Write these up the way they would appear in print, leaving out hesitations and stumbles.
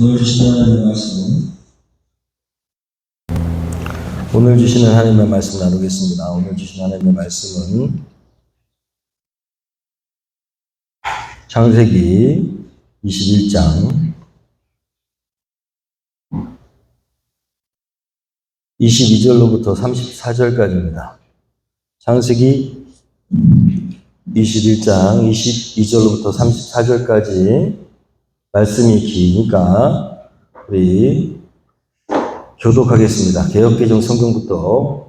오늘 주시는 하나님의 말씀. 오늘 주시는 하나님의 말씀 나누겠습니다. 오늘 주시는 하나님의 말씀은 창세기 21장 22절로부터 34절까지입니다. 창세기 21장 22절로부터 34절까지 말씀이 기니까 우리 교독하겠습니다. 개역개정 성경부터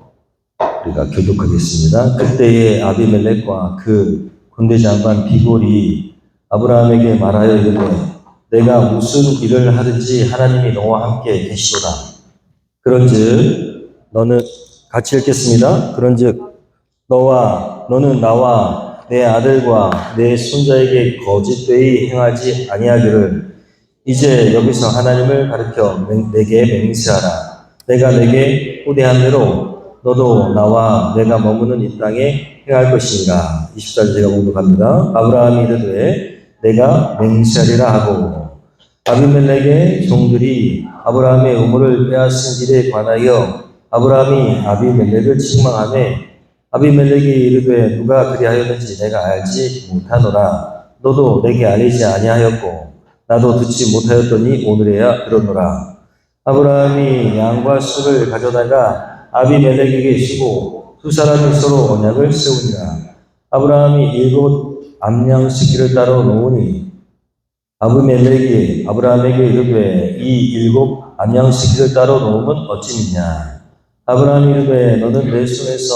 우리가 교독하겠습니다. 그때에 아비멜렉과 그 군대 장관 비골이 아브라함에게 말하여 이르되 내가 무슨 일을 하든지 하나님이 너와 함께 계시도다. 그런즉 너는 같이 읽겠습니다. 그런즉 너는 나와 내 아들과 내 손자에게 거짓되이 행하지 아니하기를 이제 여기서 하나님을 가르쳐 내게 맹세하라. 내가 내게 호대한 대로 너도 나와 내가 머무는 이 땅에 행할 것인가. 24절 제가 공독합니다. 아브라함이 이르되 내가 맹세하리라 하고 아비멜렉의 종들이 아브라함의 우물을 빼앗은 일에 관하여 아브라함이 아비멜렉을 책망하매 아비멜렉이 이르되 누가 그리하였는지 내가 알지 못하노라. 너도 내게 알리지 아니하였고 나도 듣지 못하였더니 오늘에야 들었노라. 아브라함이 양과 소를 가져다가 아비멜렉에게 주고 두 사람이 서로 언약을 세우니라. 아브라함이 7 암양식기를 따로 놓으니 아비멜렉이 아브라함에게 이르되 이 7 암양식기를 따로 놓으면 어찌미냐. 아브라함이 이르되 너는 내 손에서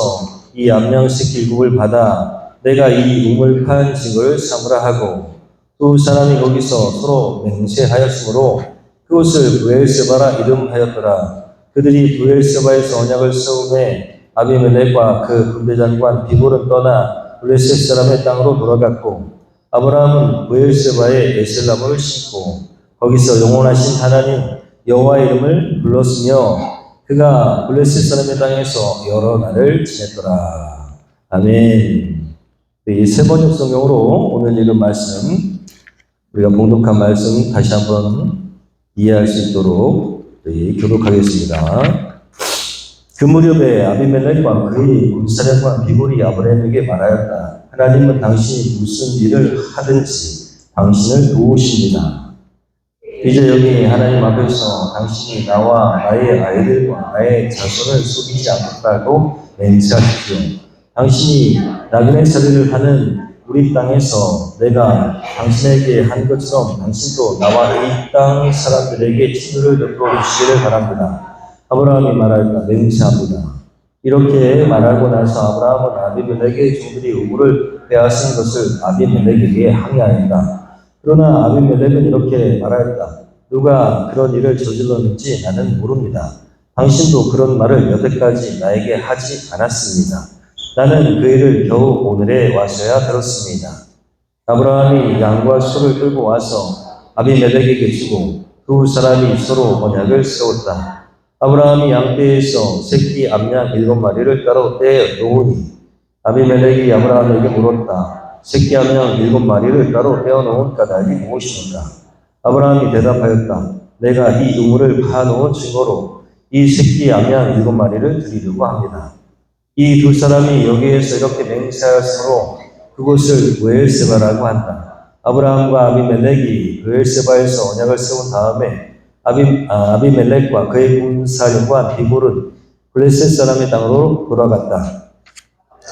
이 암양식 7을 받아 내가 이 우물 판 증거를 삼으라 하고 두 사람이 거기서 서로 맹세하였으므로 그곳을 브엘세바라 이름하였더라. 그들이 브엘세바에서 언약을 세우매 아비멜렉과 그 군대장관 비골은 떠나 블레셋 사람의 땅으로 돌아갔고 아브라함은 브엘세바에 에셀나무를 심고 거기서 영원하신 하나님 여호와의 이름을 불렀으며 그가 블레셋 사람의 땅에서 여러 날을 지냈더라. 아멘. 이 세 번역 성경으로 오늘 읽은 말씀 우리가 봉독한 말씀 다시 한번 이해할 수 있도록 교독하겠습니다. 그 무렵에 아비멜렉과 그의 군사령관 비골이 아브라함에게 말하였다. 하나님은 당신이 무슨 일을 하든지 당신을 도우십니다. 이제 여기 하나님 앞에서 당신이 나와 나의 아이들과 나의 자손을 속이지 않겠다고 맹세하십시오. 당신이 나그네 살이를 하는 우리 땅에서 내가 당신에게 한 것처럼 당신도 나와 이 땅 사람들에게 친구를 베풀어 주시기를 바랍니다. 아브라함이 말하였다. 맹세합니다. 이렇게 말하고 나서 아브라함은 아비멜렉의 종들이 우물을 빼앗은 것을 아비멜렉에게 항의하였다. 그러나 아비멜렉은 이렇게 말하였다. 누가 그런 일을 저질렀는지 나는 모릅니다. 당신도 그런 말을 여태까지 나에게 하지 않았습니다. 나는 그 일을 겨우 오늘에 와서야 들었습니다. 아브라함이 양과 소를 끌고 와서 아비멜렉에게 주고 두 사람이 서로 언약을 세웠다. 아브라함이 양떼에서 새끼 암양 7마리를 따로 떼어 놓으니 아비멜렉이 아브라함에게 물었다. 새끼 암양 7마리를 따로 떼어 놓은 까닭이 무엇입니까? 아브라함이 대답하였다. 내가 이 우물을 파놓은 증거로 이 새끼 암양 7마리를 드리려고 합니다. 이 두 사람이 여기에서 이렇게 맹세하였으므로 그곳을 브엘세바라고 한다. 아브라함과 아비멜렉이 브엘세바에서 언약을 세운 다음에 아비멜렉과 그의 군사령관 비골은 블레셋 사람의 땅으로 돌아갔다.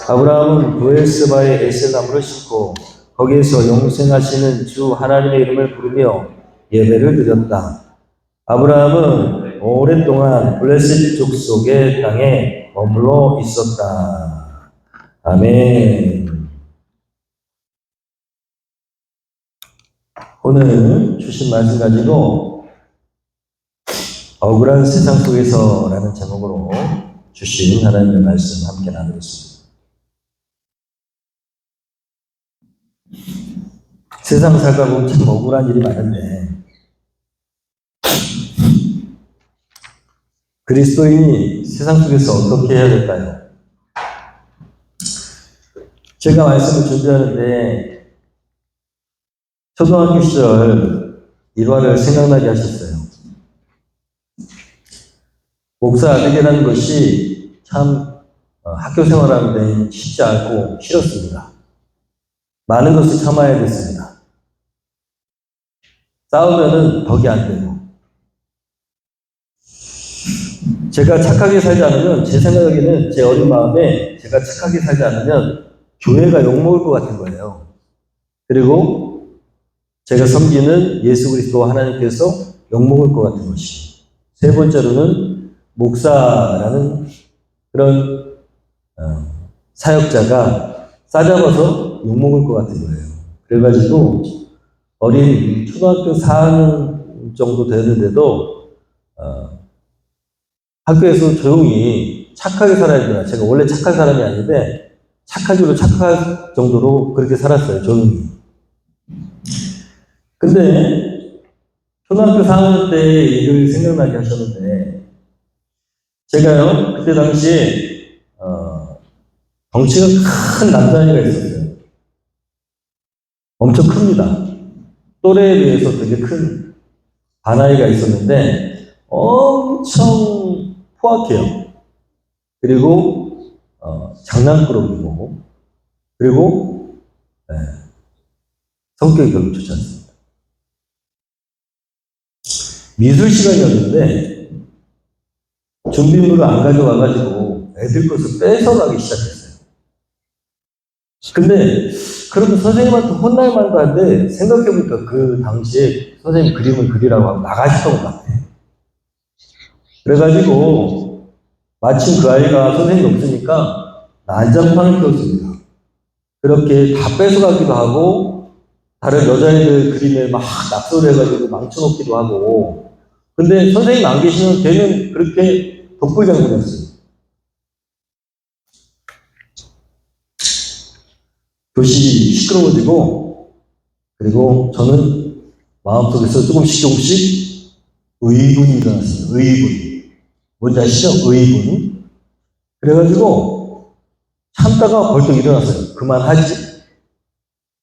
아브라함은 브엘세바에 에셀나무를 심고 거기에서 영생하시는 주 하나님의 이름을 부르며 예배를 드렸다. 아브라함은 오랫동안 블레셋 족속의 땅에 머물러 있었다. 아멘. 오늘 주신 말씀 가지고 억울한 세상 속에서라는 제목으로 주신 하나님의 말씀 함께 나누겠습니다. 세상 살다 보면 참 억울한 일이 많은데 그리스도인이 세상 속에서 어떻게 해야 될까요? 제가 말씀을 준비하는데 초등학교 시절 일화를 생각나게 하셨어요. 목사 되게라는 것이 참 학교 생활하는 데 쉽지 않고 싫었습니다. 많은 것을 참아야 됐습니다. 싸우면은 덕이 안 되고. 제가 착하게 살지 않으면, 제 생각에는 제 어린 마음에 제가 착하게 살지 않으면 교회가 욕먹을 것 같은 거예요. 그리고 제가 섬기는 예수 그리스도 하나님께서 욕먹을 것 같은 것이. 세 번째로는 목사라는 그런 사역자가 싸잡아서 욕먹을 것 같은 거예요. 그래가지고 어린 초등학교 4학년 정도 되는데도 학교에서 조용히 착하게 살아야 되나. 제가 원래 착한 사람이 아닌데 착하기로 착할 정도로 그렇게 살았어요. 조용히. 근데 초등학교 4학년 때 일을 생각나게 하셨는데 제가요 그때 당시에 덩치가 큰 남자아이가 있었어요. 엄청 큽니다. 또래에 비해서 되게 큰 반아이가 있었는데 엄청 포악해요. 그리고 장난꾸러기고 그리고 성격이 별로 좋지 않습니다. 미술 시간이었는데 준비물을 안 가져와가지고 애들 것을 뺏어가기 시작했어요. 근데 그러면 선생님한테 혼날 만도 한데 생각해보니까 그 당시에 선생님 그림을 그리라고 하고 나가시던 것 같아. 그래가지고 마침 그 아이가 선생님이 없으니까 난장판을 펴었습니다. 그렇게 다 뺏어가기도 하고 다른 여자애들 그림에 막 낙서를 해가지고 망쳐놓기도 하고. 근데 선생님 안 계시면 걔는 그렇게 독불장군이었어요. 교실이 시끄러워지고, 그리고 저는 마음속에서 조금씩 의분이 일어났어요. 의분. 뭔지 아시죠? 의분. 그래가지고 참다가 벌떡 일어났어요. 그만하지?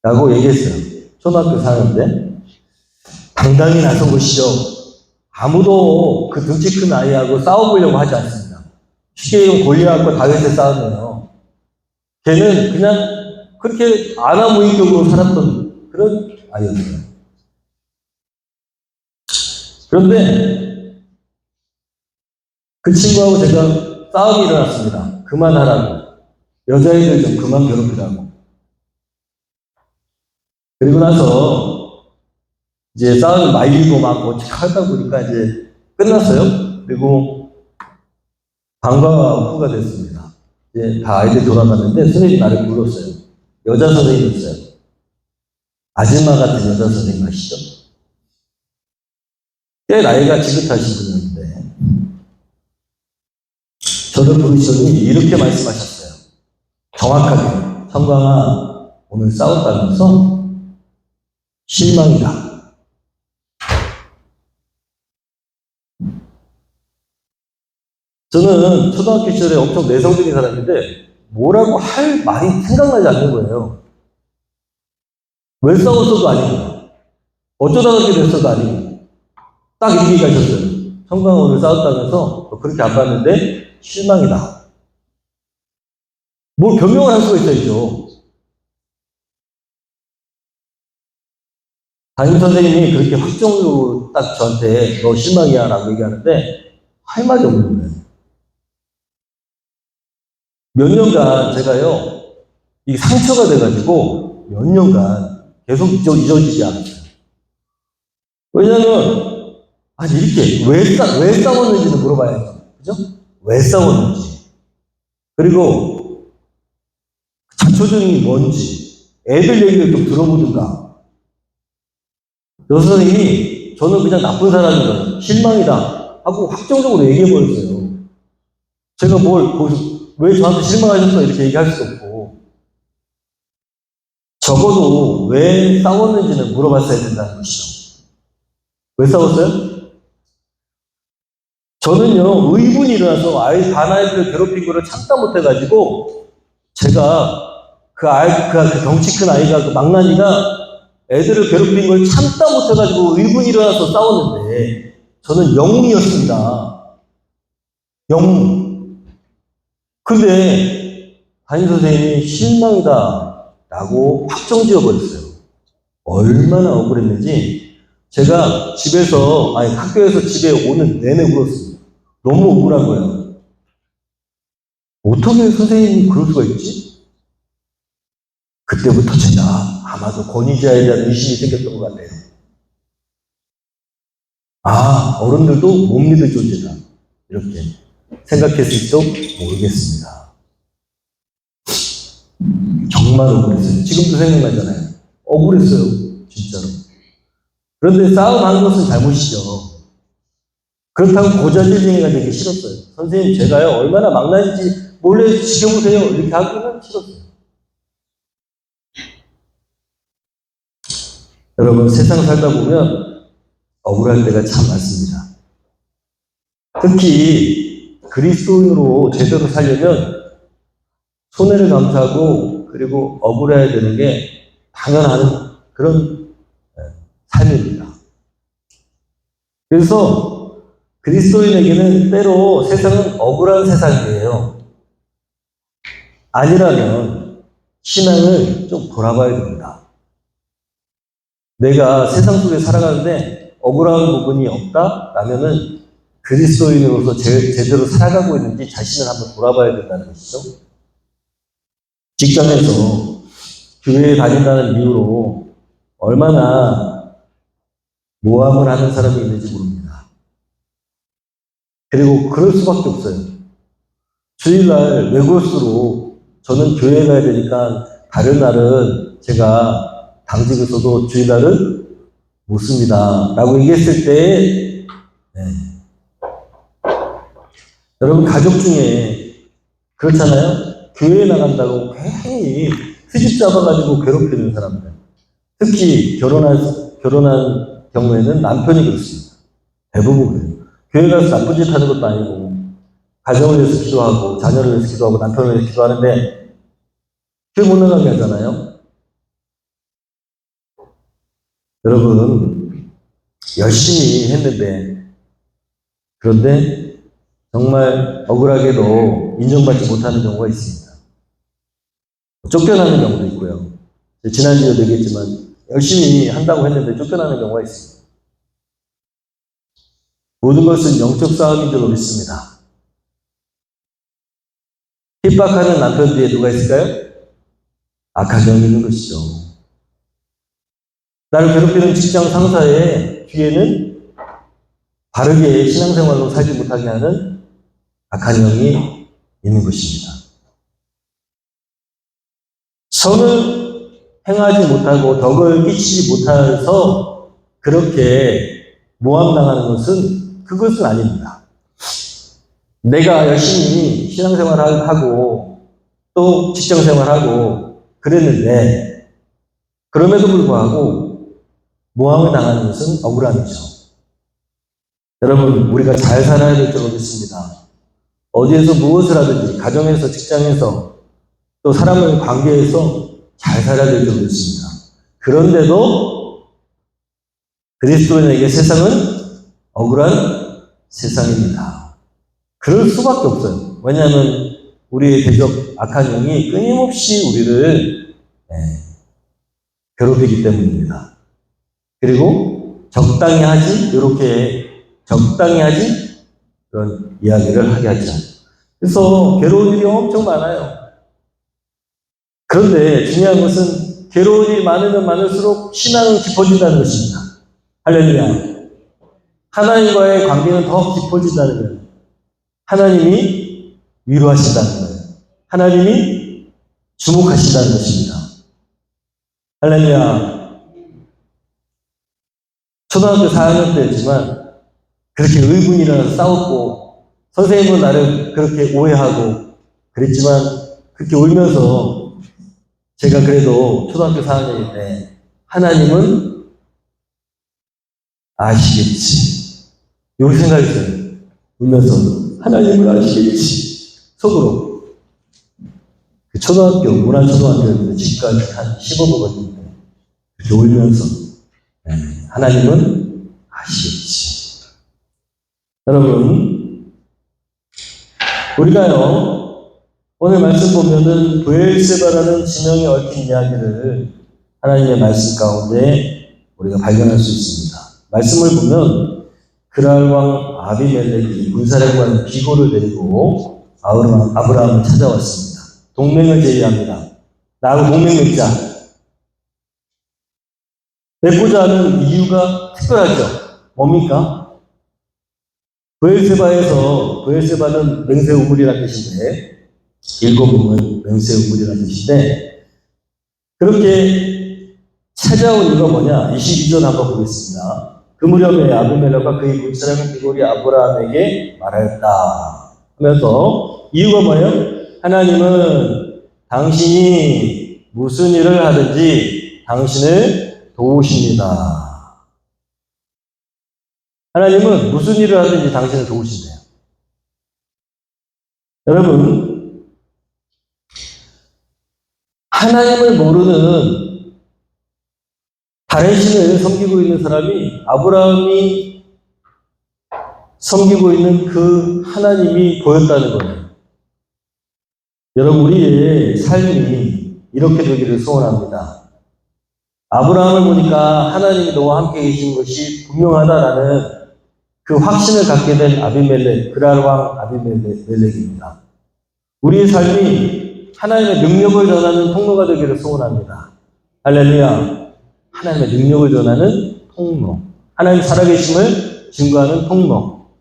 라고 얘기했어요. 초등학교 4학년 때. 당당히 나선 것이죠. 아무도 그 등치 큰 아이하고 싸워보려고 하지 않습니다. 쉽게 얘기하면 골리앗과 다윗의 싸움이에요. 걔는 그냥 그렇게 아나무인격으로 살았던 그런 아이였어요. 그런데 그 친구하고 제가 싸움이 일어났습니다. 그만하라고. 여자애들 좀 그만 괴롭히라고. 그리고 나서 이제 싸움이 말리고 막 어떻게 하다 보니까 이제 끝났어요. 그리고 방과 후가 됐습니다. 이제 다 아이들 돌아갔는데 선생님이 나를 불렀어요. 여자 선생님이었어요. 아줌마 같은 여자 선생님 아시죠? 꽤 나이가 지긋하신 분이었는데 저를 부르시더니 이렇게 말씀하셨어요. 정확하게. 성광아, 오늘 싸웠다면서? 실망이다. 저는 초등학교 시절에 엄청 내성적인 사람인데 뭐라고 할 말이 생각나지 않는 거예요. 왜 싸웠어도 아니고 어쩌다 그렇게 됐어도 아니고 딱 이렇게 얘기하셨어요. 성광아 오늘 싸웠다면서 그렇게 안 봤는데 실망이다. 뭘 변명을 할 수가 있어야죠. 담임선생님이 그렇게 확정적으로 딱 저한테 너 실망이야 라고 얘기하는데 할 말이 없는 거예요. 몇 년간 제가요, 이게 상처가 돼가지고 몇 년간 계속 잊어지지 않았어요. 왜냐면, 아니, 이렇게 왜 싸웠는지는 물어봐야 해요. 그죠? 왜 싸웠는지. 그리고 자초적인 뭔지, 애들 얘기를 좀 들어보든가. 여사 선생님이 저는 그냥 나쁜 사람인 거예요. 실망이다. 하고 확정적으로 얘기해버렸어요. 제가 거기서 왜 저한테 실망하셨어? 이렇게 얘기할 수도 없고. 적어도 왜 싸웠는지는 물어봤어야 된다는 것이죠. 왜 싸웠어요? 저는요, 의분이 일어나서 반아이들을 괴롭힌 거를 참다 못해가지고, 제가 그 덩치 큰 아이가, 그 망나니가 애들을 괴롭힌 걸 참다 못해가지고 의분이 일어나서 싸웠는데, 저는 영웅이었습니다. 영웅. 근데 담임선생님이 실망이다 라고 확정지어 버렸어요. 얼마나 억울했는지 제가 학교에서 집에 오는 내내 울었어요. 너무 억울한 거예요. 어떻게 선생님이 그럴 수가 있지? 그때부터 제가 아마도 권위자에 대한 의심이 생겼던 것 같아요. 아, 어른들도 못 믿을 존재다. 이렇게 생각했을지도 모르겠습니다. 정말 억울했어요. 지금도 생각나잖아요. 억울했어요. 진짜로. 그런데 싸움한 것은 잘못이죠. 그렇다고 고자질쟁이가 되기 싫었어요. 선생님, 제가요, 얼마나 망나인지 몰래 지켜보세요. 이렇게 하기는 싫었어요. 여러분, 세상 살다 보면 억울할 때가 참 많습니다. 특히 그리스도인으로 제대로 살려면 손해를 감수하고 그리고 억울해야 되는 게 당연한 그런 삶입니다. 그래서 그리스도인에게는 때로 세상은 억울한 세상이에요. 아니라면 신앙을 좀 돌아봐야 됩니다. 내가 세상 속에 살아가는데 억울한 부분이 없다? 라면은 그리스도인으로서 제대로 살아가고 있는지 자신을 한번 돌아봐야 된다는 것이죠. 직장에서 교회에 다닌다는 이유로 얼마나 모함을 하는 사람이 있는지 모릅니다. 그리고 그럴 수밖에 없어요. 주일날 외골수로 저는 교회 가야 되니까 다른 날은 제가 당직을 써도 주일날은 못 씁니다. 라고 얘기했을 때, 여러분 가족 중에 그렇잖아요? 교회에 나간다고 괜히 트집 잡아가지고 괴롭히는 사람들. 특히 결혼한 경우에는 남편이 그렇습니다. 대부분 그래요. 교회 가서 나쁜 짓 하는 것도 아니고, 가정을 위해서 기도하고, 자녀를 위해서 기도하고, 남편을 위해서 기도하는데, 교회 못 나가게 하잖아요? 여러분, 열심히 했는데, 그런데 정말 억울하게도 인정받지 못하는 경우가 있습니다. 쫓겨나는 경우도 있고요. 지난주에도 얘기했지만 열심히 한다고 했는데 쫓겨나는 경우가 있습니다. 모든 것은 영적 싸움인 줄 믿습니다. 핍박하는 남편 뒤에 누가 있을까요? 악한 영이 있는 것이죠. 나를 괴롭히는 직장 상사의 뒤에는 바르게 신앙생활로 살지 못하게 하는 악한 영이 있는 것입니다. 선을 행하지 못하고 덕을 끼치지 못해서 그렇게 모함당하는 그것은 아닙니다. 내가 열심히 신앙생활하고 또 직장생활하고 그랬는데 그럼에도 불구하고 모함을 당하는 것은 억울함이죠. 여러분, 우리가 잘 살아야 될 줄 믿습니다. 어디에서 무엇을 하든지 가정에서 직장에서 또 사람과의 관계에서 잘 살아야 될 줄 믿습니다. 그런데도 그리스도인에게 세상은 억울한 세상입니다. 그럴 수밖에 없어요. 왜냐하면 우리의 대적 악한 영이 끊임없이 우리를 괴롭히기 때문입니다. 그리고 적당히 하지 그런 이야기를 하게 하죠. 그래서 괴로운 일이 엄청 많아요. 그런데 중요한 것은 괴로운 일이 많으면 많을수록 신앙은 깊어진다는 것입니다. 할렐루야. 하나님과의 관계는 더 깊어진다는 거예요. 하나님이 위로하신다는 거예요. 하나님이 주목하신다는 것입니다. 할렐루야. 초등학교 4학년 때였지만 그렇게 의분이 일어나서 싸웠고 선생님은 나를 그렇게 오해하고 그랬지만 그렇게 울면서 제가 그래도 초등학교 4학년인데 하나님은 아시겠지. 이렇게 생각했어요. 울면서 하나님은 아시겠지. 속으로. 그 초등학교, 문화초등학교였는데 집까지 한 15분 걸리는데 이렇게 울면서 하나님은 아시겠지. 여러분, 우리가요, 오늘 말씀 보면은 브엘세바라는 지명에 얽힌 이야기를 하나님의 말씀 가운데 우리가 발견할 수 있습니다. 말씀을 보면 그랄 왕 아비멜렉이 군사령관 비고를 데리고 아브라함을 찾아왔습니다. 동맹을 제의합니다. 나하고 동맹 맺자. 맺고자 하는 이유가 특별하죠. 뭡니까? 브엘세바는 맹세우물이라는 뜻인데, 일곱음은 맹세우물이라는 뜻인데, 그렇게 찾아온 이유가 뭐냐? 22절 한번 보겠습니다. 그 무렵에 아비멜렉과 그의 군사령관 비골이 아브라함에게 말하였다 하면서, 이유가 뭐예요? 하나님은 당신이 무슨 일을 하든지 당신을 도우십니다. 하나님은 무슨 일을 하든지 당신을 도우신대요. 여러분, 하나님을 모르는 다른 신을 섬기고 있는 사람이 아브라함이 섬기고 있는 그 하나님이 보였다는 거예요. 여러분, 우리의 삶이 이렇게 되기를 소원합니다. 아브라함을 보니까 하나님이 너와 함께 계신 것이 분명하다라는 그 확신을 갖게 된 아비멜렉, 그랄 왕 아비멜렉입니다. 우리의 삶이 하나님의 능력을 전하는 통로가 되기를 소원합니다. 할렐루야. 하나님의 능력을 전하는 통로. 하나님 살아계심을 증거하는 통로.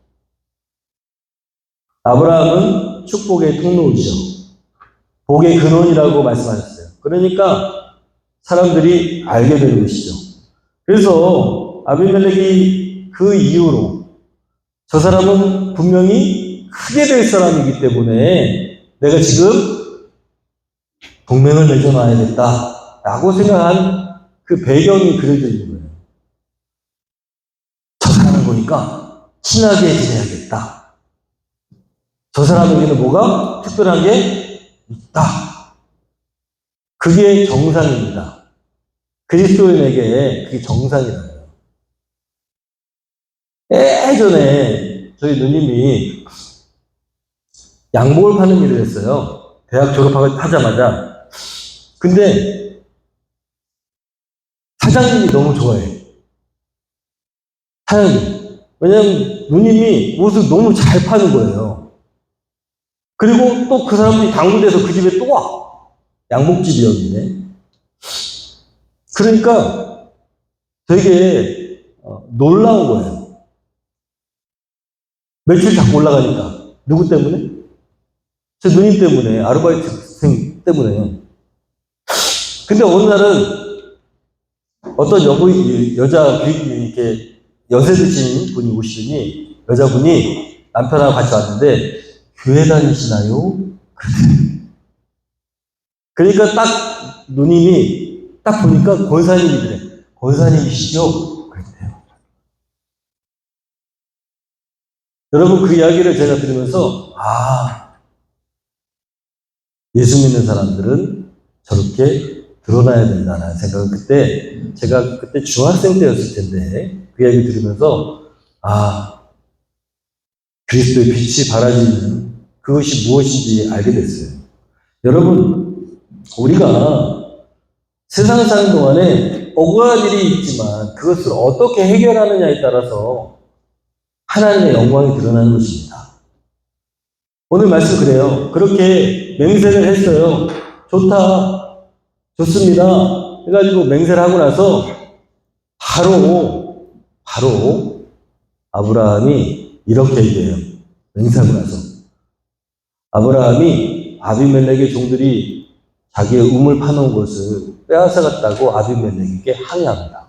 아브라함은 축복의 통로이죠. 복의 근원이라고 말씀하셨어요. 그러니까 사람들이 알게 되는 것이죠. 그래서 아비멜렉이 그 이후로 저 사람은 분명히 크게 될 사람이기 때문에 내가 지금 동맹을 맺어놔야겠다라고 생각한 그 배경이 그려져 있는 거예요. 저 사람을 보니까 친하게 지내야겠다. 저 사람에게는 뭐가 특별한 게 있다. 그게 정상입니다. 그리스도인에게 그게 정상이라는 거예요. 예전에 저희 누님이 양복을 파는 일을 했어요. 대학 졸업하자마자. 근데 사장님이 너무 좋아해. 사장님. 왜냐면 누님이 옷을 너무 잘 파는 거예요. 그리고 또 그 사람들이 당구돼서 그 집에 또 와. 양복집이었는데. 그러니까 되게 놀라운 거예요. 매출이 자꾸 올라가니까. 누구 때문에? 제 누님 때문에, 아르바이트생 때문에. 근데 어느 날은 어떤 여자, 이렇게 연세 드신 분이 오시더니 여자분이 남편하고 같이 왔는데 교회 다니시나요? 그러니까 딱 누님이 딱 보니까 권사님이더래. 권사님이시죠? 그랬대요. 여러분 그 이야기를 제가 들으면서 예수 믿는 사람들은 저렇게 드러나야 된다는 생각을 제가 그때 중학생 때였을 텐데 그 이야기 들으면서 그리스도의 빛이 발하지는 그것이 무엇인지 알게 됐어요. 여러분 우리가 세상에 사는 동안에 억울한 일이 있지만 그것을 어떻게 해결하느냐에 따라서 하나님의 영광이 드러나는 것입니다. 오늘 말씀 그래요. 그렇게 맹세를 했어요. 좋습니다. 해가지고 맹세를 하고 나서 바로 아브라함이 이렇게 얘기해요. 맹세하고 나서 아브라함이 아비멜렉의 종들이 자기의 우물 파놓은 것을 빼앗아갔다고 아비멜렉에게 항의합니다.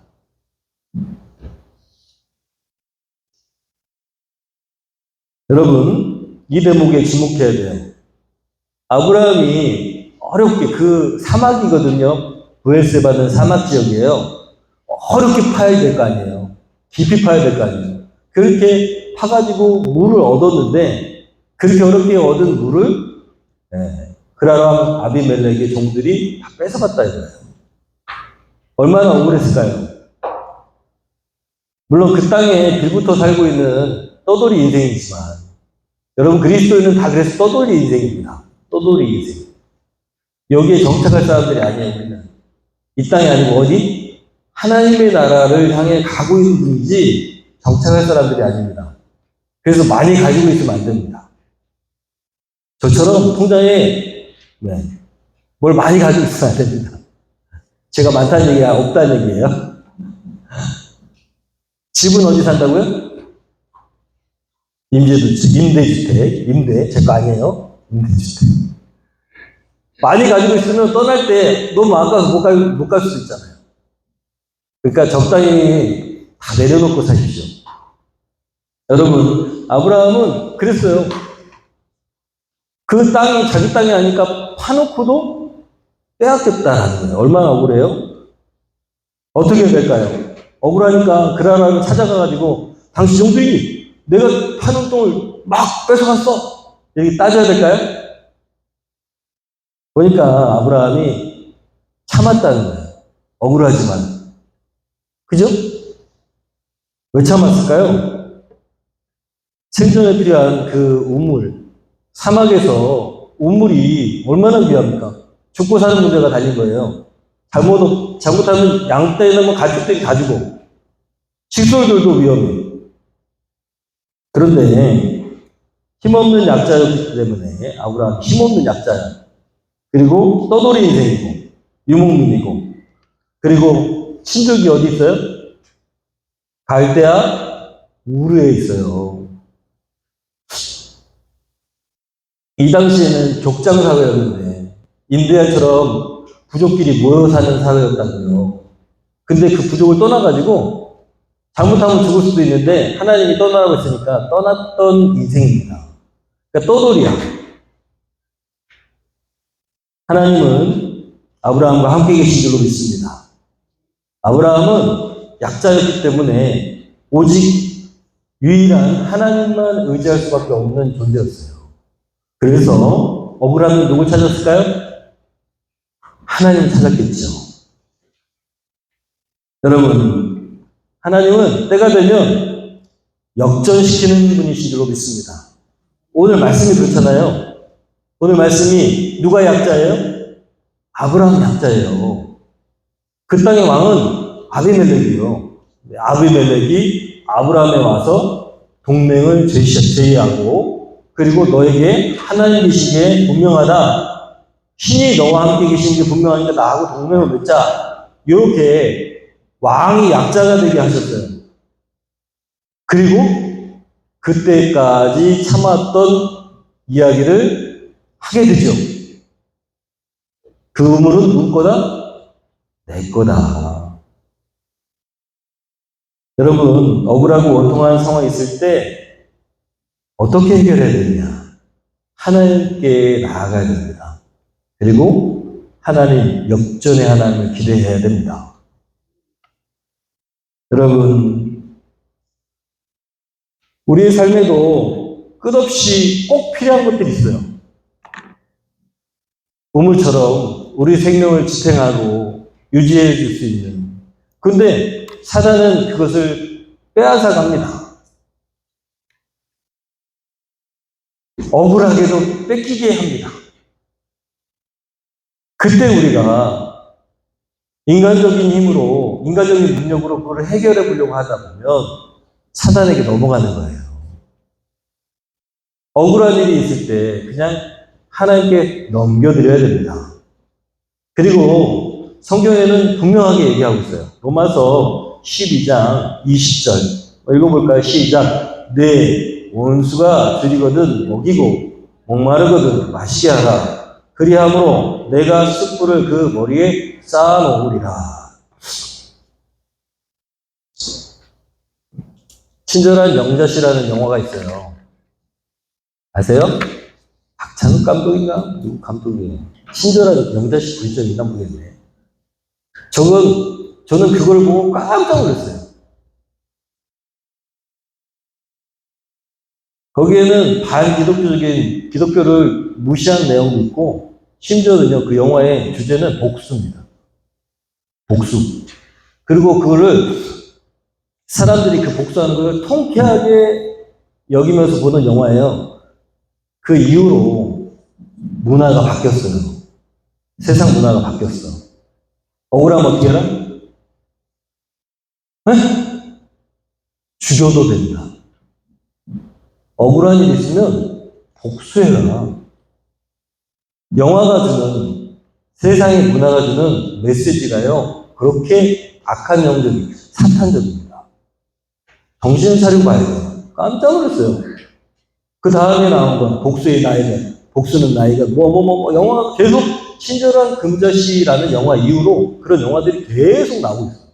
여러분, 이 대목에 주목해야 돼요. 아브라함이 어렵게 그 사막이거든요. 브엘세바는 사막 지역이에요. 어렵게 파야 될 거 아니에요. 깊이 파야 될 거 아니에요. 그렇게 파가지고 물을 얻었는데 그렇게 어렵게 얻은 물을 그라람 아비멜렉의 종들이 다 뺏어갔다 이거예요. 얼마나 억울했을까요? 물론 그 땅에 빌부터 살고 있는 떠돌이 인생이지만 여러분, 그리스도인은 다 그래서 떠돌이 인생입니다. 떠돌이 인생. 여기에 정착할 사람들이 아니에요, 우리는. 이 땅이 아니고 어디? 하나님의 나라를 향해 가고 있는 분이지 정착할 사람들이 아닙니다. 그래서 많이 가지고 있으면 안 됩니다. 저처럼 통장에 뭘 많이 가지고 있으면 안 됩니다. 제가 많다는 얘기가 없다는 얘기예요. 집은 어디 산다고요? 임대주택, 임대, 제 거 아니에요. 임대주택. 많이 가지고 있으면 떠날 때 너무 아까워서 못 갈 수도 있잖아요. 그러니까 적당히 다 내려놓고 사십시오. 여러분, 아브라함은 그랬어요. 그 땅이 자기 땅이 아니까 파놓고도 빼앗겼다라는 거예요. 얼마나 억울해요? 어떻게 해야 될까요? 억울하니까 그라라를 찾아가가지고 당신 종들이 내가 파는 똥을 막 뺏어갔어. 여기 따져야 될까요? 보니까 아브라함이 참았다는 거예요. 억울하지만. 그죠? 왜 참았을까요? 생존에 필요한 그 우물, 사막에서 우물이 얼마나 귀합니까? 죽고 사는 문제가 달린 거예요. 잘못하면 양떼는 뭐 가축들이 다 죽어. 칫솔들도 위험해. 그런데 힘없는 약자였기 때문에 아브라함 힘없는 약자야. 그리고 떠돌이 인생이고 유목민이고 그리고 친족이 어디 있어요? 갈대아 우르에 있어요. 이 당시에는 족장 사회였는데 인디아처럼 부족끼리 모여 사는 사회였다고요. 근데 그 부족을 떠나가지고 잘못하면 죽을 수도 있는데 하나님이 떠나라고 했으니까 떠났던 인생입니다. 그러니까 떠돌이야. 하나님은 아브라함과 함께 계신 줄로 믿습니다. 아브라함은 약자였기 때문에 오직 유일한 하나님만 의지할 수밖에 없는 존재였어요. 그래서 억울함은 누굴 찾았을까요? 하나님을 찾았겠죠. 여러분, 하나님은 때가 되면 역전시키는 분이신 줄로 믿습니다. 오늘 말씀이 그렇잖아요. 오늘 말씀이 누가 약자예요? 아브라함 약자예요. 그 땅의 왕은 아비멜렉이에요. 아비멜렉이 아브라함에 와서 동맹을 제의하고 그리고 너에게 하나님 계신 게 분명하다. 신이 너와 함께 계신 게 분명하니까 나하고 동맹을 맺자. 이렇게 왕이 약자가 되게 하셨어요. 그리고 그때까지 참았던 이야기를 하게 되죠. 그 우물은 누구 거다? 내 거다. 여러분, 억울하고 원통한 상황이 있을 때 어떻게 해결해야 되느냐? 하나님께 나아가야 됩니다. 그리고 하나님, 역전의 하나님을 기대해야 됩니다. 여러분, 우리의 삶에도 끝없이 꼭 필요한 것들이 있어요. 우물처럼 우리 생명을 지탱하고 유지해 줄 수 있는. 근데 사단은 그것을 빼앗아 갑니다. 억울하게도 뺏기게 합니다. 그때 우리가 인간적인 힘으로, 인간적인 능력으로 그걸 해결해 보려고 하다 보면 사단에게 넘어가는 거예요. 억울한 일이 있을 때 그냥 하나님께 넘겨드려야 됩니다. 그리고 성경에는 분명하게 얘기하고 있어요. 로마서 12장 20절 읽어볼까요? 시작. 내 원수가 줄이거든 먹이고 목마르거든 마시게 하라. 그리함으로 내가 숯불을 그 머리에 쌓아놓으리라. 친절한 영자씨라는 영화가 있어요. 아세요? 박찬욱 감독인가? 누구 감독이에요? 친절한 영자씨 본 적 있나 모르겠네. 저는 그걸 보고 깜짝 놀랐어요. 거기에는 반기독교적인 기독교를 무시한 내용도 있고, 심지어는요, 그 영화의 주제는 복수입니다. 복수. 그리고 그거를 사람들이 그 복수하는 걸 통쾌하게 여기면서 보는 영화예요. 그 이후로 문화가 바뀌었어요. 세상 문화가 바뀌었어. 억울하면 어떻게 해라? 네? 죽여도 된다. 억울한 일 있으면 복수해라. 영화가 주는, 세상의 문화가 주는 메시지가요, 그렇게 악한 영적이, 사탄적입니다. 정신 차리고 봐야 돼요. 깜짝 놀랐어요. 그 다음에 나온 건 복수의 나이가, 복수는 나이가, 영화가 계속 친절한 금자씨라는 영화 이후로 그런 영화들이 계속 나오고 있어요.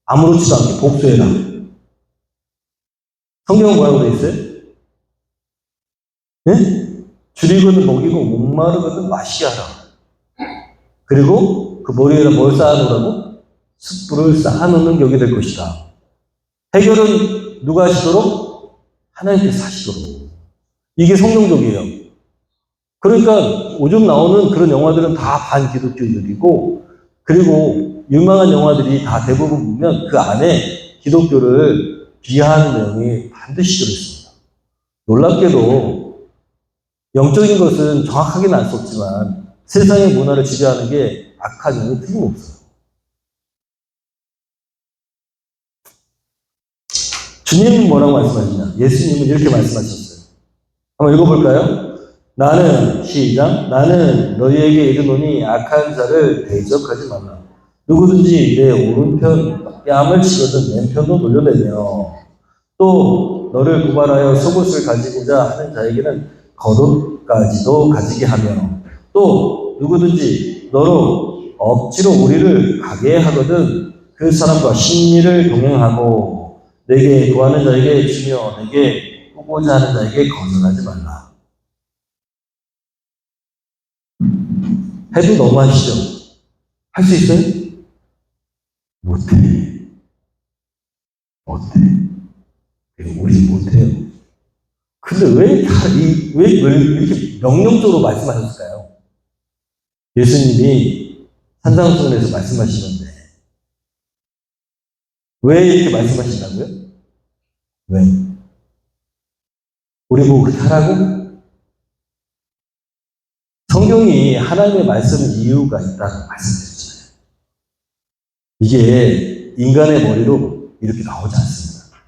아무렇지도 않게 복수해라. 성경은 뭐라고 돼 있어요? 네? 줄이거든 먹이고 목마르거든 마시게 하라. 그리고 그 머리에다 뭘 쌓아놓으라고? 숯불을 쌓아놓는 격이 될 것이다. 해결은 누가 하시도록? 하나님께서 하시도록. 이게 성경적이에요. 그러니까 요즘 나오는 그런 영화들은 다 반기독교들이고, 그리고 유명한 영화들이 다 대부분 보면 그 안에 기독교를 비하하는 내용이 반드시 들어있습니다. 놀랍게도 영적인 것은 정확하게는 알 수 없지만 세상의 문화를 지배하는 게 악한 영이 틀림없어요. 주님은 뭐라고 말씀하시냐? 예수님은 이렇게 말씀하셨어요. 한번 읽어볼까요? 나는, 시작, 나는 너희에게 이르노니 악한 자를 대적하지 말라. 누구든지 내 오른편 뺨을 치거든 왼편도 돌려내며 또 너를 구발하여 속옷을 가지고자 하는 자에게는 겉옷까지도 가지게 하며 또 누구든지 너로 억지로 우리를 가게 하거든 그 사람과 심리를 동행하고 내게 구하는 자에게 주며 내게 꾸고자 하는 자에게 거절하지 말라. 해도 너무하시죠? 할 수 있어요? 못해. 어때? 우리 못해요. 근데 왜 이렇게 명령적으로 말씀하셨을까요? 예수님이 산상수훈에서 말씀하시는데 왜 이렇게 말씀하신다고요? 왜? 우리 보고 그렇게 하라고? 성경이 하나님의 말씀 이유가 있다고 말씀드렸잖아요. 이게 인간의 머리로 이렇게 나오지 않습니다.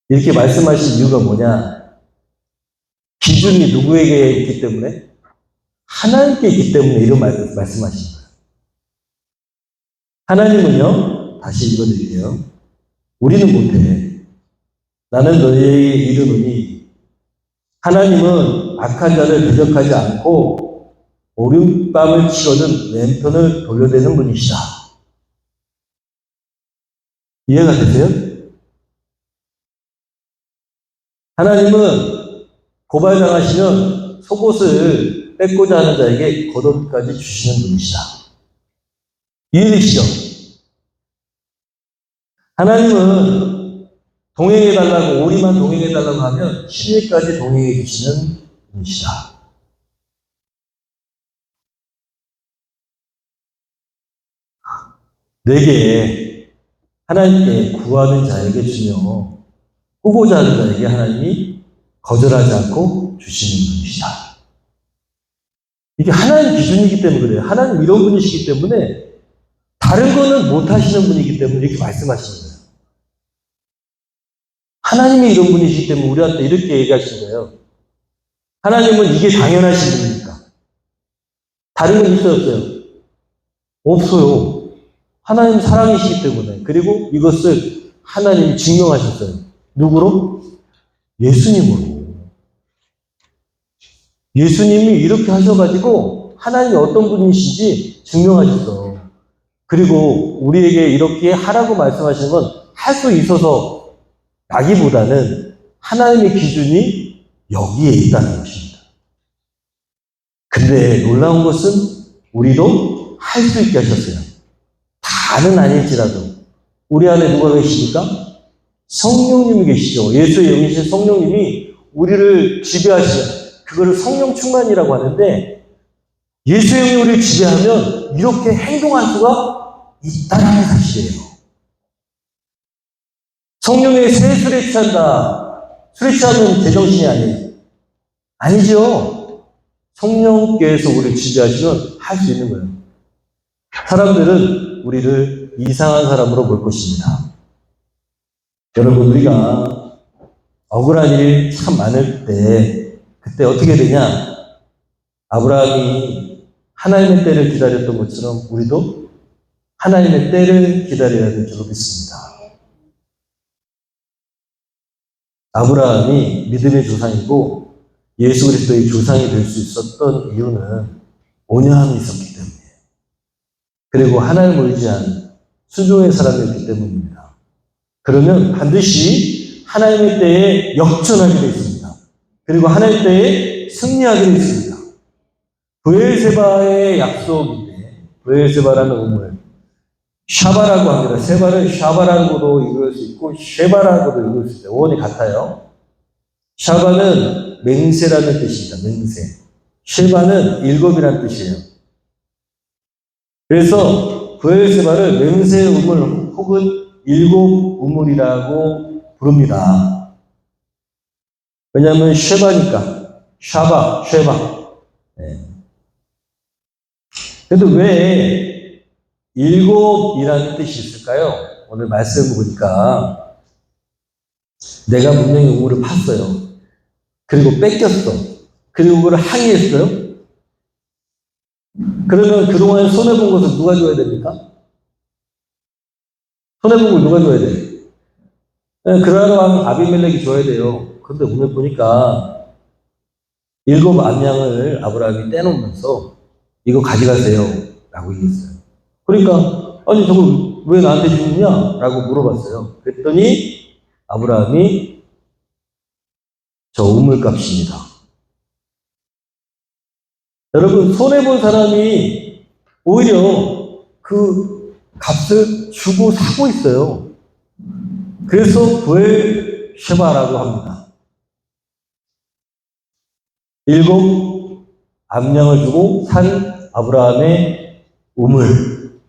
이렇게 말씀하신 이유가 뭐냐? 기준이 누구에게 있기 때문에? 하나님께 있기 때문에 이런 말씀하신 거예요. 하나님은요, 다시 읽어드릴게요. 우리는 못해. 나는 너희에게 이르노니 하나님은 악한 자를 대적하지 않고 오른뺨을 치거든 왼편을 돌려대는 분이시다. 이해가 되세요? 하나님은 고발당하시면 속옷을 뺏고자 하는 자에게 겉옷까지 주시는 분이시다. 이해되시죠? 하나님은 동행해달라고, 우리만 동행해달라고 하면 심리까지 동행해 주시는 분이시다. 내게 하나님께 구하는 자에게 주며 꾸고자 하는 자에게 하나님이 거절하지 않고 주시는 분이시다. 이게 하나님 기준이기 때문에 그래요. 하나님 이런 분이시기 때문에 다른 거는 못 하시는 분이기 때문에 이렇게 말씀하시는 거예요. 하나님이 이런 분이시기 때문에 우리한테 이렇게 얘기하시는 거예요. 하나님은 이게 당연하신 분이니까. 다른 건 있어요, 없어요? 없어요. 하나님 사랑이시기 때문에. 그리고 이것을 하나님이 증명하셨어요. 누구로? 예수님으로. 예수님이 이렇게 하셔가지고 하나님이 어떤 분이신지 증명하셨어. 그리고 우리에게 이렇게 하라고 말씀하시는 건 할 수 있어서 나기보다는 하나님의 기준이 여기에 있다는 것입니다. 근데 놀라운 것은 우리도 할 수 있게 하셨어요. 다는 아닐지라도 우리 안에 누가 계십니까? 성령님이 계시죠. 예수의 영이신 성령님이 우리를 지배하시죠. 그거를 성령 충만이라고 하는데 예수의 영이 우리를 지배하면 이렇게 행동할 수가 있다는 사실이에요. 성령의 새 술에 취한다. 술에 취하면 제정신이 아니에요. 아니죠. 성령께서 우리를 지배하시면 할 수 있는 거예요. 사람들은 우리를 이상한 사람으로 볼 것입니다. 여러분, 우리가 억울한 일이 참 많을 때, 그때 어떻게 되냐? 아브라함이 하나님의 때를 기다렸던 것처럼 우리도 하나님의 때를 기다려야 될 줄로 믿습니다. 아브라함이 믿음의 조상이고 예수 그리스도의 조상이 될 수 있었던 이유는 온유함이 있었기 때문이에요. 그리고 하나님을 의지한 순종의 사람이었기 때문입니다. 그러면 반드시 하나님의 때에 역전하게 되어 있습니다. 그리고 하나님의 때에 승리하게 되어 있습니다. 브엘세바의 약속인데, 브엘세바라는 우물, 샤바라고 합니다. 세바를 샤바라고도 읽을 수 있고 쉐바라고도 읽을 수 있어요. 원이 같아요. 샤바는 맹세라는 뜻입니다. 맹세. 쉐바는 일곱이라는 뜻이에요. 그래서 브엘세바를 맹세의 우물 혹은 일곱 우물이라고 부릅니다. 왜냐하면 쉐바니까. 샤바, 쉐바. 네. 그래도 왜 일곱이라는 뜻이 있을까요? 오늘 말씀을 보니까 내가 분명히 우물을 팠어요. 그리고 뺏겼어. 그리고 그걸 항의했어요. 그러면 그동안 손해본 것을 누가 줘야 됩니까? 손해본 걸 누가 줘야 돼? 그러한 아비멜렉이 줘야 돼요. 그런데 오늘 보니까 일곱 암양을 아브라함이 떼놓으면서 이거 가져가세요. 라고 얘기했어요. 그러니까, 아니, 저걸 왜 나한테 주느냐? 라고 물어봤어요. 그랬더니 아브라함이 저 우물값입니다. 여러분, 손해본 사람이 오히려 그 값을 주고 사고 있어요. 그래서 브엘쉐바라고 합니다. 일곱 암양을 주고 산 아브라함의 우물.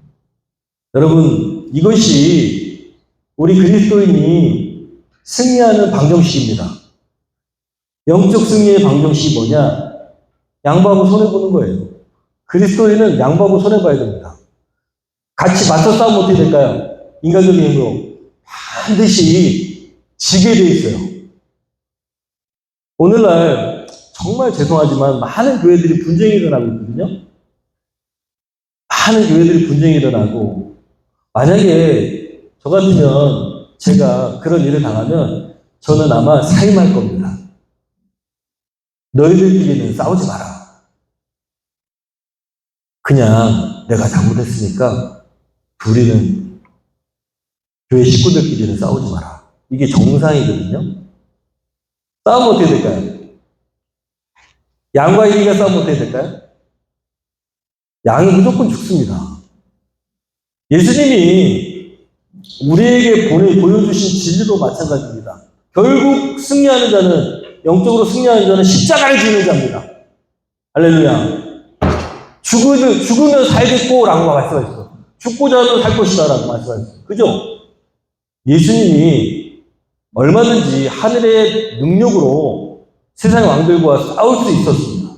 여러분, 이것이 우리 그리스도인이 승리하는 방정식입니다. 영적 승리의 방정식이 뭐냐? 양보하고 손해보는 거예요. 그리스도인은 양보하고 손해봐야 됩니다. 같이 맞서 싸우면 어떻게 될까요? 인간적인 힘으로 반드시 지게 돼 있어요. 오늘날 정말 죄송하지만 많은 교회들이 분쟁이 일어나고 있거든요. 많은 교회들이 분쟁이 일어나고, 만약에 저 같으면 제가 그런 일을 당하면 저는 아마 사임할 겁니다. 너희들끼리는 싸우지 마라. 그냥 내가 잘못했으니까 둘이는 교회 식구들끼리는 싸우지 마라. 이게 정상이거든요. 싸우면 어떻게 될까요? 양과 이리가 싸우면 어떻게 될까요? 양이 무조건 죽습니다. 예수님이 우리에게 보여주신 진리도 마찬가지입니다. 결국 승리하는 자는, 영적으로 승리하는 자는 십자가를 지는 자입니다. 할렐루야. 죽으면 살겠고 라고 말씀하셨어. 죽고자 하면 살 것이다 라고 말씀하셨어. 그죠? 예수님이 얼마든지 하늘의 능력으로 세상 왕들과 싸울 수 있었습니다.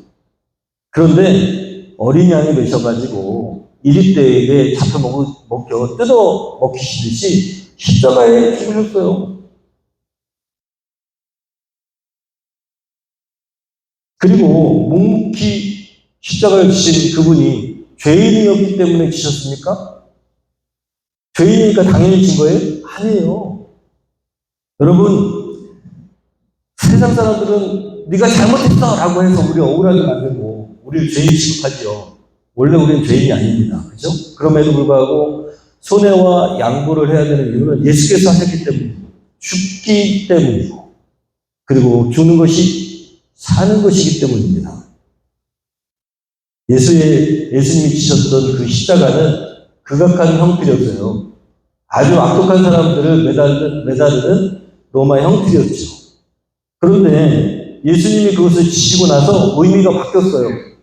그런데 어린 양이 되셔가지고 이리떼에게 잡혀 먹혀 뜯어 먹히시듯이 십자가에 죽으셨어요. 그리고 묵묵히 십자가를 지신 그분이 죄인이었기 때문에 지셨습니까? 죄인이니까 당연히 진 거예요? 아니에요. 여러분, 세상 사람들은 네가 잘못했어 라고 해서 우리 억울하게 만들고 우리를 죄인 취급하죠. 원래 우리는 죄인이 아닙니다. 그죠? 그럼에도 불구하고 손해와 양보를 해야 되는 이유는 예수께서 하셨기 때문이고, 죽기 때문이고, 그리고 죽는 것이 사는 것이기 때문입니다. 예수님이 지셨던 그 십자가는 극악한 형틀이었어요. 아주 악독한 사람들을 매다르는 로마 형틀이었죠. 그런데 예수님이 그것을 지시고 나서 의미가 바뀌었어요.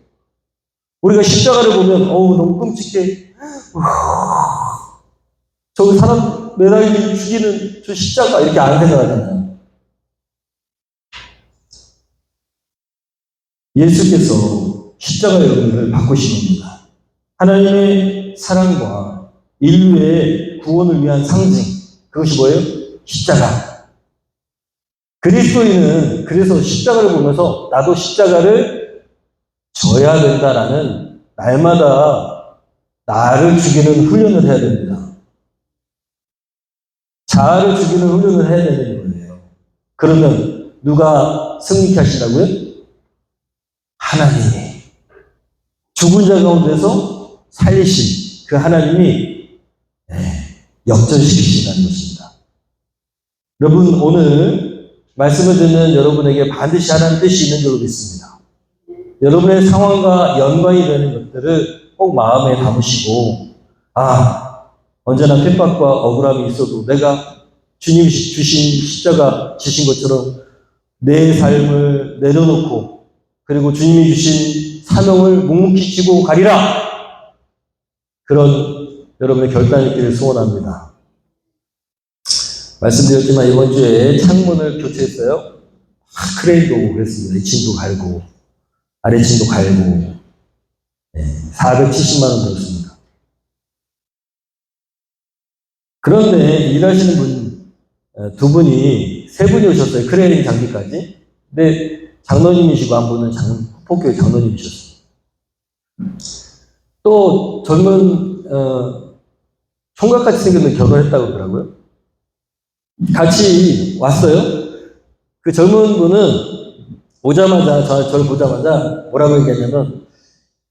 우리가 십자가를 보면 너무 끔찍해. 저 사람 매달리고 죽이는 저 십자가 이렇게 안 생각하잖아요. 예수께서 십자가의 의미를 바꾸신 겁니다. 하나님의 사랑과 인류의 구원을 위한 상징, 그것이 뭐예요? 십자가. 그리스도인은 그래서 십자가를 보면서 나도 십자가를 져야 된다라는 날마다 나를 죽이는 훈련을 해야 됩니다. 자아를 죽이는 훈련을 해야 되는 거예요. 그러면 누가 승리케 하신다고요? 하나님이. 죽은 자 가운데서 살리신 그 하나님이 역전시키신다는 것입니다. 여러분, 오늘 말씀을 듣는 여러분에게 반드시 하나님 뜻이 있는 줄로 믿습니다. 여러분의 상황과 연관이 되는 것들을 꼭 마음에 담으시고, 언제나 핍박과 억울함이 있어도 내가 주님이 주신 십자가 지신 것처럼 내 삶을 내려놓고, 그리고 주님이 주신 사명을 묵묵히 지고 가리라! 그런 여러분의 결단이 있기를 소원합니다. 말씀드렸지만 이번 주에 창문을 교체했어요. 크레인도 오고 그랬습니다. 2층도 갈고 아래층도 갈고 470만 원 들었습니다. 그런데 일하시는 분 두 분이, 세 분이 오셨어요. 크레인 장비까지. 근데 장로님이시고 한 분은 폭교회 장로님이셨어요. 또 젊은 총각같이 생겼는데 결혼했다고 그러더라고요. 같이 왔어요. 그 젊은 분은 오자마자 저를 보자마자 뭐라고 얘기했냐면,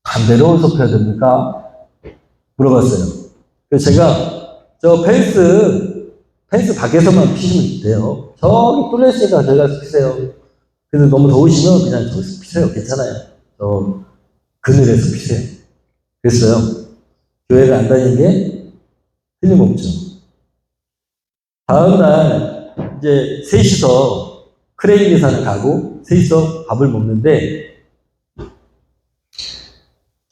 담배를 어디서 펴야 됩니까? 물어봤어요. 그래서 제가 저 펜스 밖에서만 피시면 돼요. 저기 뚫려있으니까 저기 가서 피세요. 근데 너무 더우시면 그냥 저기서 피세요. 괜찮아요. 저 그늘에서 피세요. 그랬어요. 교회를 안 다니는 게 틀림없죠. 다음날 이제 셋이서 크레인 계산을 가고 셋이서 밥을 먹는데,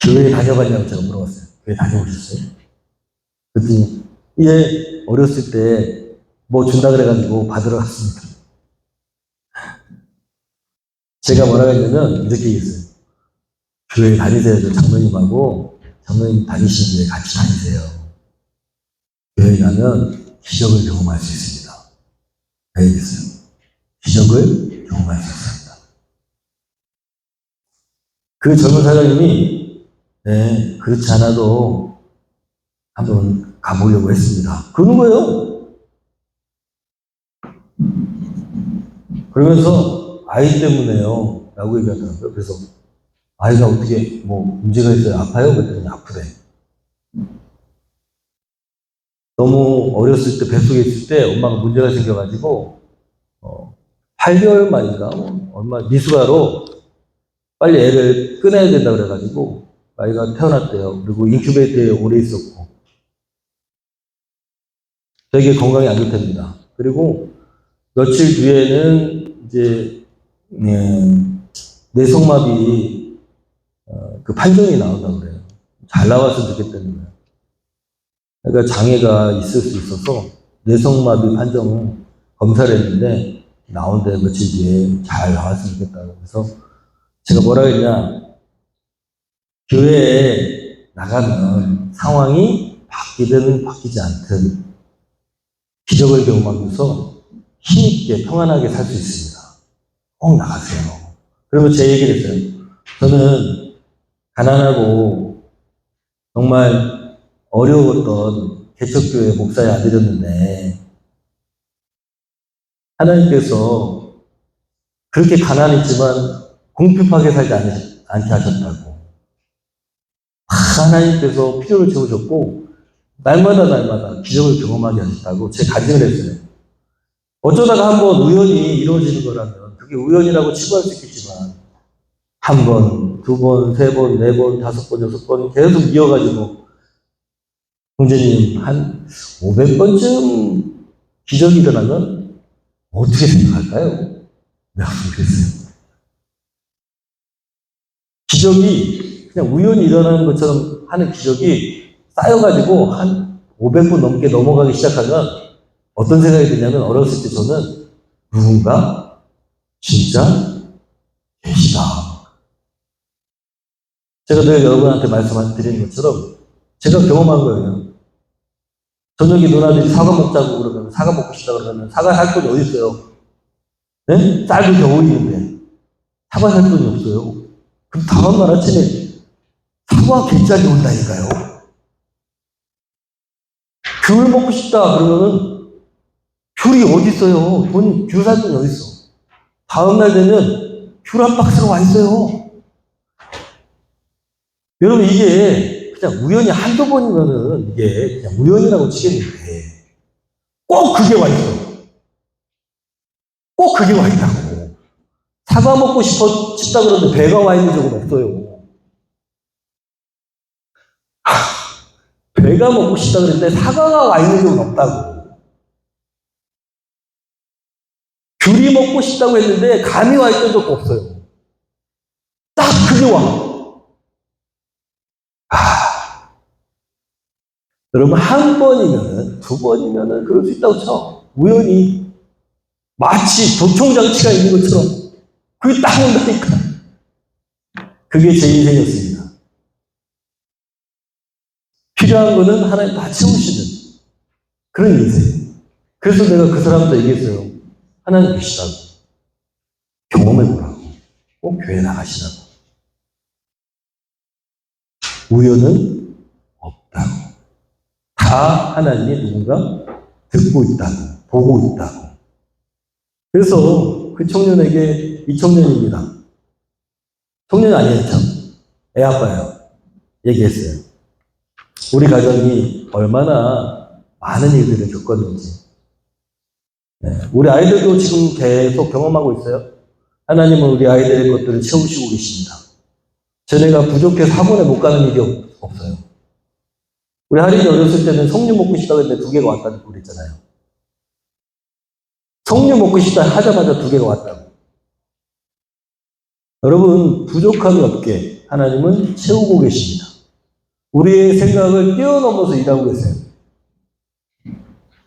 교회 다녀봤냐고 제가 물어봤어요. 교회 다녀오셨어요? 그랬더니 어렸을 때 뭐 준다 그래가지고 받으러 갔습니다. 제가 뭐라고 했냐면 이렇게 얘기했어요. 교회 다니세요. 장로님하고 장로님 다니시는 데 같이 다니세요. 교회 가면 기적을 경험할 수 있습니다. 알겠어요? 기적을 경험할 수 있습니다. 그 젊은 사장님이 그렇지 않아도 한번 가보려고 했습니다. 그러는 거예요. 그러면서 아이 때문에요 라고 얘기하더라고요. 그래서 아이가 어떻게 뭐 문제가 있어요? 아파요? 그랬더니 아프대. 너무 어렸을 때, 뱃속에 있을 때 엄마가 문제가 생겨가지고 8개월 만인가 얼마 미숙아로 빨리 애를 꺼내야 된다 그래가지고 아이가 태어났대요. 그리고 인큐베이터에 오래 있었고 되게 건강이 안 좋답니다. 그리고 며칠 뒤에는 이제 뇌성마비 그 판정이 나온다고 그래요. 잘 나왔으면 좋겠다는 거예요. 그러니까 장애가 있을 수 있어서 뇌성마비 판정 검사를 했는데 나온데 며칠 뒤에 잘 나왔으면 좋겠다고. 그래서 제가 뭐라 했냐, 교회에 나가면 상황이 바뀌든 바뀌지 않든 기적을 경험하면서 힘있게 평안하게 살 수 있습니다. 꼭 나가세요. 그리고 제 얘기를 했어요. 저는 가난하고 정말 어려웠던 개척교회 목사의 아들이었는데 하나님께서 그렇게 가난했지만 공평하게 살지 않게 하셨다고. 하나님께서 필요를 채우셨고 날마다 기적을 경험하게 하셨다고 제 간증을 했어요. 어쩌다가 한번 우연히 이루어지는 거라면 그게 우연이라고 치부할 수 있겠지만 한 번, 두 번, 세 번, 네 번, 다섯 번, 여섯 번 계속 이어가지고 형제님 한 500번쯤 기적이 일어나면 어떻게 생각할까요? 내가 모르겠어요. 기적이 그냥 우연히 일어나는 것처럼 하는 기적이 쌓여가지고 한 500번 넘게 넘어가기 시작하면 어떤 생각이 드냐면, 어렸을 때 저는 누군가 진짜 계시다. 제가 늘 여러분한테 말씀드리는 것처럼 제가 경험한 거예요. 저녁에 누나들이 사과 먹자고 그러면, 사과 먹고 싶다 그러면 사과 살 돈이 어디 있어요? 네? 쌀도 겨우 있는데 사과 살 돈이 없어요. 그럼 다음날 아침에 사과 갯짝이 온다니까요. 귤 먹고 싶다 그러면은 귤이 어디 있어요? 귤 살 돈이 어디 있어? 다음날 되면 귤 한 박스가 와 있어요. 여러분, 이게 그냥 우연히 한두 번이면은 이게 그냥 우연이라고 치겠는데 꼭 그게 와 있어. 꼭 그게 와 있다고. 사과 먹고 싶다 그러는데 배가 와 있는 적은 없어요. 배가 먹고 싶다 그랬는데 사과가 와 있는 적은 없다고. 귤이 먹고 싶다고 했는데 감이 와 있던 적도 없어요. 딱 그게 와. 여러분, 한 번이면은, 두 번이면은 그럴 수 있다고 쳐. 우연히. 마치 도청장치가 있는 것처럼. 그게 딱 온다니까. 그게 제 인생이었습니다. 필요한 거는 하나님 다 채우시는 그런 인생. 그래서 내가 그 사람한테 얘기했어요. 하나님 계시다고. 경험해보라고. 꼭 교회 나가시라고. 우연은 없다고. 다 하나님이 누군가 듣고 있다고, 보고 있다고. 그래서 그 청년에게, 이 청년입니다. 청년이 아니었죠. 애 아빠예요. 얘기했어요. 우리 가정이 얼마나 많은 일들을 겪었는지. 우리 아이들도 지금 계속 경험하고 있어요. 하나님은 우리 아이들의 것들을 채우시고 계십니다. 쟤네가 부족해서 학원에 못 가는 일이 없어요. 우리 할인이 어렸을 때는 석류 먹고 싶다고 했는데 2개가 왔다고 그랬잖아요. 석류 먹고 싶다 하자마자 2개가 왔다고. 여러분, 부족함이 없게 하나님은 채우고 계십니다. 우리의 생각을 뛰어넘어서 일하고 계세요.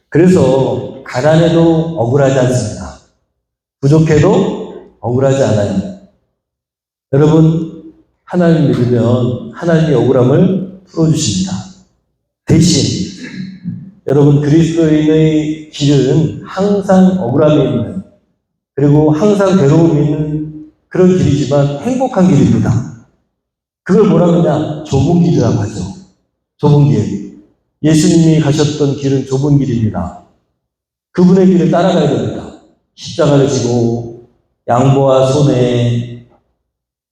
그래서 가난해도 억울하지 않습니다. 부족해도 억울하지 않아요. 여러분, 하나님 믿으면 하나님의 억울함을 풀어주십니다. 대신 여러분, 그리스도인의 길은 항상 억울함이 있는, 그리고 항상 괴로움이 있는 그런 길이지만 행복한 길입니다. 그걸 뭐라 그러냐? 좁은 길이라고 하죠. 좁은 길. 예수님이 가셨던 길은 좁은 길입니다. 그분의 길을 따라가야 됩니다. 십자가를 지고 양보와 손에.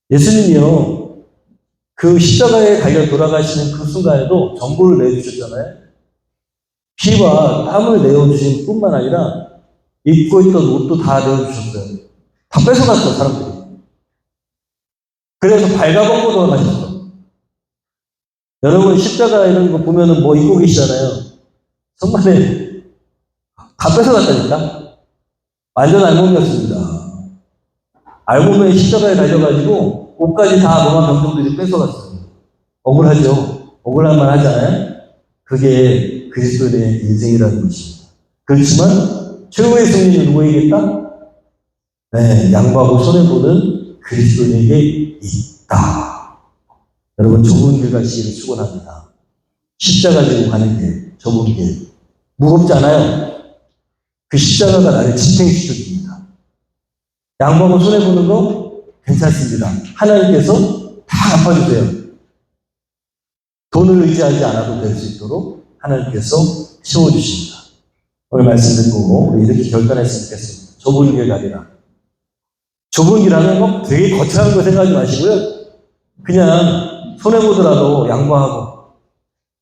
예수님이요, 그 십자가에 달려 돌아가시는 그 순간에도 전부를 내주셨잖아요. 피와 땀을 내어주신 뿐만 아니라 입고 있던 옷도 다 내어주셨어요. 다 뺏어갔어, 사람들이. 그래서 발가벗고 돌아가셨어. 여러분, 십자가 이런 거 보면은 뭐 입고 계시잖아요. 정말에 다 뺏어갔다니까? 완전 알몸이었습니다. 알몸에 십자가에 달려가지고 옷까지 다 로마 병정들이 뺏어갔어요. 억울하죠? 억울한 말 하잖아요? 그게 그리스도인의 인생이라는 것입니다. 그렇지만 최고의 승리는 누구에게 있다? 네, 양보하고 손해보는 그리스도인에게 있다. 여러분, 좁은 길 가시기를 축원합니다. 십자가 지고 가는 길, 좁은 길. 무겁지 않아요? 그 십자가가 나를 지탱시켜줍니다. 양보하고 손해보는 거 괜찮습니다. 하나님께서 다 갚아주세요. 돈을 의지하지 않아도 될 수 있도록 하나님께서 채워주십니다. 오늘 말씀 듣고 우리 이렇게 결단했으면 좋겠습니다. 좁은 길 가리라. 좁은 길 하면 뭐 되게 거창한 거 생각하지 마시고요. 그냥 손해보더라도 양보하고,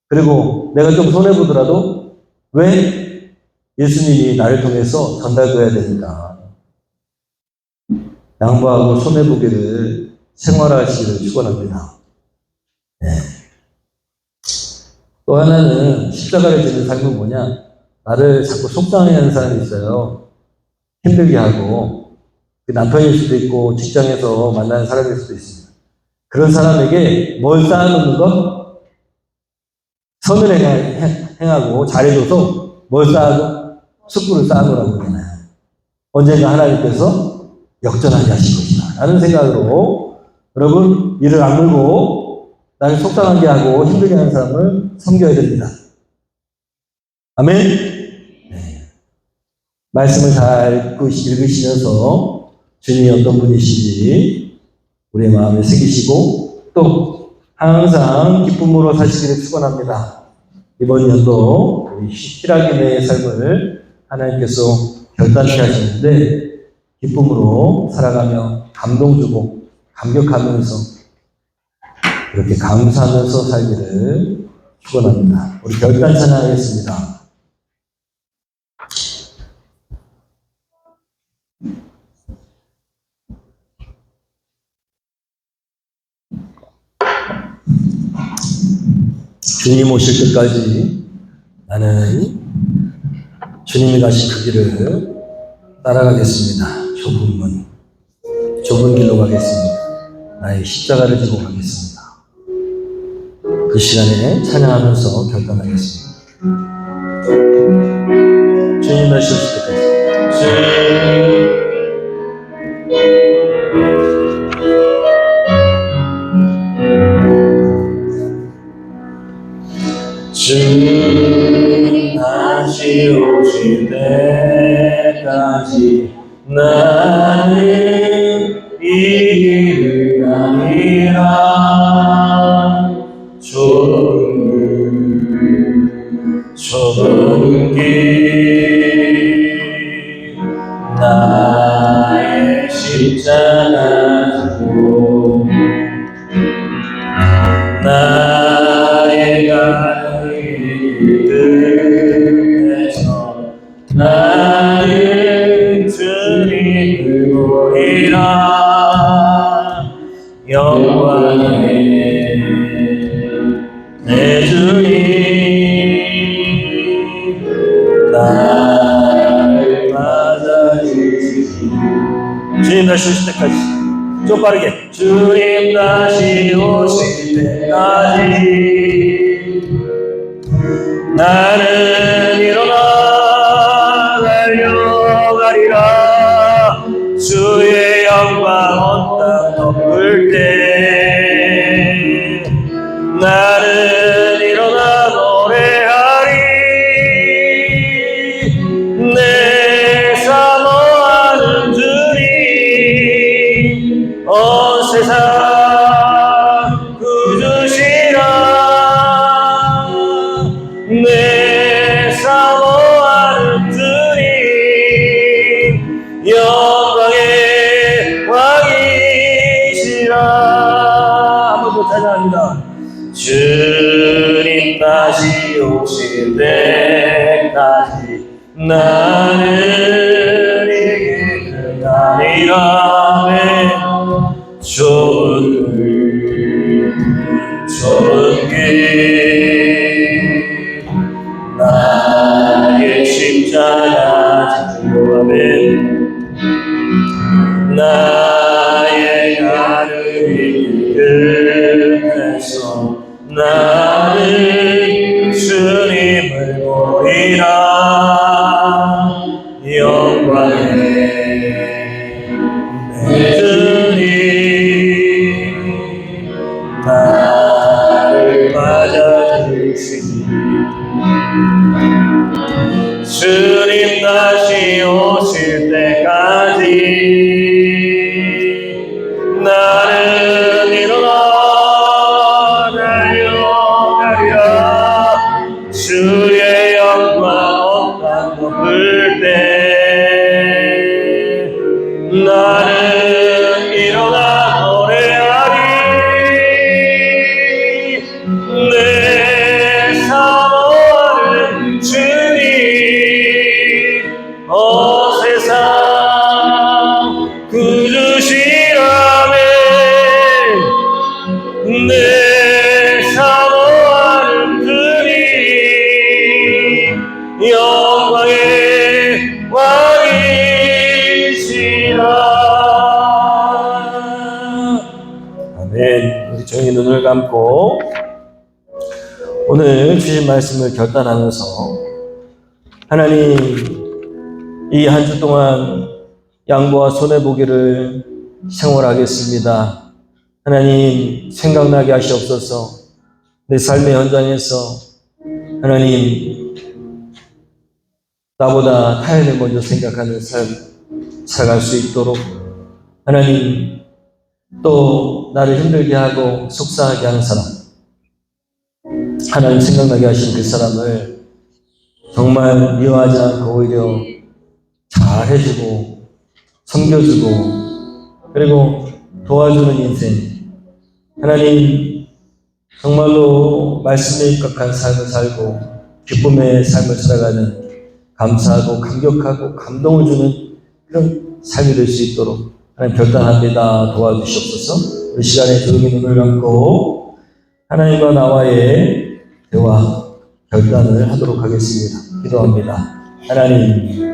그리고 내가 좀 손해보더라도 왜? 예수님이 나를 통해서 전달돼야 되니까. 양보하고 손해보기를 생활하시기를 축원합니다. 네. 또 하나는 십자가를 지는 삶은 뭐냐? 나를 자꾸 속상해하는 사람이 있어요. 힘들게 하고. 남편일 수도 있고 직장에서 만나는 사람일 수도 있습니다. 그런 사람에게 뭘 쌓아놓는 것? 선을 행하고 잘해줘서 뭘 쌓아도 숯불을 쌓아놓으라고 그러잖아요. 언젠가 하나님께서 역전하게 하실 것이다 라는 생각으로 여러분, 이를 악물고 나를 속상하게 하고 힘들게 하는 사람을 섬겨야 됩니다. 아멘? 네. 말씀을 잘 읽으시면서 주님이 어떤 분이신지 우리의 마음에 새기시고 또 항상 기쁨으로 사시기를 축원합니다. 이번 연도 우리 희락인의 삶을 하나님께서 결단케 하시는데 기쁨으로 살아가며 감동 주고 감격하면서 이렇게 감사하면서 살기를 축원합니다. 우리 결단 찬양하겠습니다. 주님 오실 때까지 나는 주님이 가신 그 길을 따라가겠습니다. 좁은 길로 가겠습니다. 나의 십자가를 지고 가겠습니다. 그 시간에 찬양하면서 결단하겠습니다. 주님 다시 오실 때까지. 주님 다시 오실 때까지 나는 이 길을 가리라. 좁은 길 나의 십자가 지고 나의 가는 길에서 나는 주님을 보리라. 영광의 내 주님 나를 맞아주시니. 주님 다시 오실 때까지 좀 빠르게. 주님 다시 오실 때까지 나는 일어나 달려가리라. 주의 영광 온 땅 덮을 때 나는 일어나 노래하리. 내 사모하는 주님 온 세상 구주시라. 내 사모하는 주님 영광의 왕이시라. 한 번 더 찬양합니다. 주님 다시 오실 때까지 나는 이 길을 가리라. 좁은 길 나의 십자가 지고 아멘. 나의 가는 길 끝에서 나는 주님을 보리라. 영광의 내 주님 나를 맞아주시니. 주님 다시 오실 때까지 나는 일어나 달려가리라. 주의 영광 온 땅 덮을 때 나는 일어나 노래하리. 내 사모하는 주님 온 세상 구주시라네. 내 사모하는 주님 영광의 왕이시라. 아멘. 우리 조용히 눈을 감고 오늘 주신 말씀을 결단하면서 하나님 이 한 주 동안 양보와 손해보기를 생활하겠습니다. 하나님 생각나게 하시옵소서. 내 삶의 현장에서 하나님 나보다 타인을 먼저 생각하는 삶 살아갈 수 있도록 하나님 또 나를 힘들게 하고 속상하게 하는 사람 하나님 생각나게 하신 그 사람을 정말 미워하지 않고 오히려 잘해주고 섬겨주고 그리고 도와주는 인생 하나님 정말로 말씀에 입각한 삶을 살고 기쁨의 삶을 살아가는 감사하고 감격하고 감동을 주는 그런 삶이 될 수 있도록 하나님 결단합니다. 도와주시옵소서. 이 시간에 조용히 눈을 감고 하나님과 나와의 대화 결단을 하도록 하겠습니다. 기도합니다. 하나님